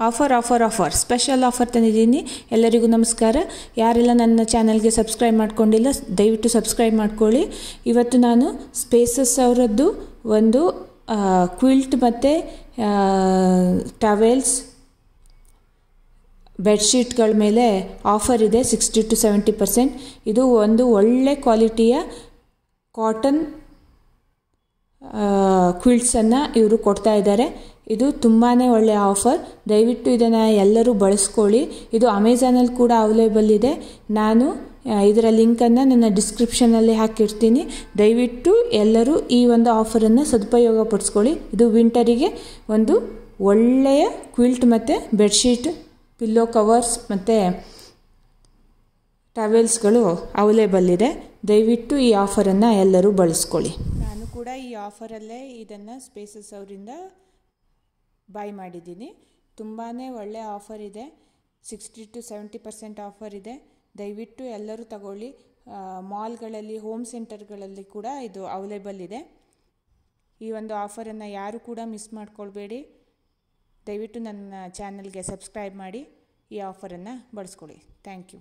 Offer special offer ತಂದಿದ್ದೀನಿ. ಎಲ್ಲರಿಗೂ ನಮಸ್ಕಾರ. ಯಾರೆಲ್ಲ ನನ್ನ ಚಾನಲ್ಗೆ ಸಬ್ಸ್ಕ್ರೈಬ್ ಮಾಡ್ಕೊಂಡಿಲ್ಲ ದಯವಿಟ್ಟು ಸಬ್ಸ್ಕ್ರೈಬ್ ಮಾಡ್ಕೊಳ್ಳಿ. ಇವತ್ತು ನಾನು ಸ್ಪೇಸಸ್ ಅವರದ್ದು ಒಂದು ಕ್ವಿಲ್ಟ್ ಮತ್ತು ಟವೆಲ್ಸ್ ಬೆಡ್ಶೀಟ್ಗಳ ಮೇಲೆ ಆಫರ್ ಇದೆ 60 to 70%. ಇದು ಒಂದು ಒಳ್ಳೆ ಕ್ವಾಲಿಟಿಯ ಕಾಟನ್ ಕ್ವಿಲ್ಟ್ಸನ್ನು ಇವರು ಕೊಡ್ತಾ ಇದ್ದಾರೆ. ಇದು ತುಂಬಾ ಒಳ್ಳೆಯ ಆಫರ್. ದಯವಿಟ್ಟು ಇದನ್ನು ಎಲ್ಲರೂ ಬಳಸ್ಕೊಳ್ಳಿ. ಇದು ಅಮೆಝಾನಲ್ಲಿ ಕೂಡ ಅವೈಲೇಬಲ್ ಇದೆ. ನಾನು ಇದರ ಲಿಂಕನ್ನು ನನ್ನ ಡಿಸ್ಕ್ರಿಪ್ಷನಲ್ಲಿ ಹಾಕಿರ್ತೀನಿ. ದಯವಿಟ್ಟು ಎಲ್ಲರೂ ಈ ಒಂದು ಆಫರನ್ನು ಸದುಪಯೋಗ ಪಡಿಸ್ಕೊಳ್ಳಿ. ಇದು ವಿಂಟರಿಗೆ ಒಂದು ಒಳ್ಳೆಯ ಕ್ವಿಲ್ಟ್ ಮತ್ತು ಬೆಡ್ಶೀಟ್, ಪಿಲ್ಲೋ ಕವರ್ಸ್ ಮತ್ತು ಟವೆಲ್ಸ್ಗಳು ಅವೈಲೇಬಲ್ ಇದೆ. ದಯವಿಟ್ಟು ಈ ಆಫರನ್ನು ಎಲ್ಲರೂ ಬಳಸ್ಕೊಳ್ಳಿ. ನಾನು ಕೂಡ ಈ ಆಫರಲ್ಲೇ ಇದನ್ನು ಸ್ಪೇಸಸ್ ಅವರಿಂದ ಬೈ ಮಾಡಿದ್ದೀನಿ. ತುಂಬಾ ಒಳ್ಳೆಯ ಆಫರ್ ಇದೆ. 60 to 70% ಆಫರ್ ಇದೆ. ದಯವಿಟ್ಟು ಎಲ್ಲರೂ ತಗೊಳ್ಳಿ. ಮಾಲ್ಗಳಲ್ಲಿ, ಹೋಮ್ ಸೆಂಟರ್ಗಳಲ್ಲಿ ಕೂಡ ಇದು ಅವೈಲೇಬಲ್ ಇದೆ. ಈ ಒಂದು ಆಫರನ್ನು ಯಾರು ಕೂಡ ಮಿಸ್ ಮಾಡ್ಕೊಳ್ಬೇಡಿ. ದಯವಿಟ್ಟು ನನ್ನ ಚಾನಲ್ಗೆ ಸಬ್ಸ್ಕ್ರೈಬ್ ಮಾಡಿ ಈ ಆಫರನ್ನು ಬಳಸ್ಕೊಳ್ಳಿ. Thank you.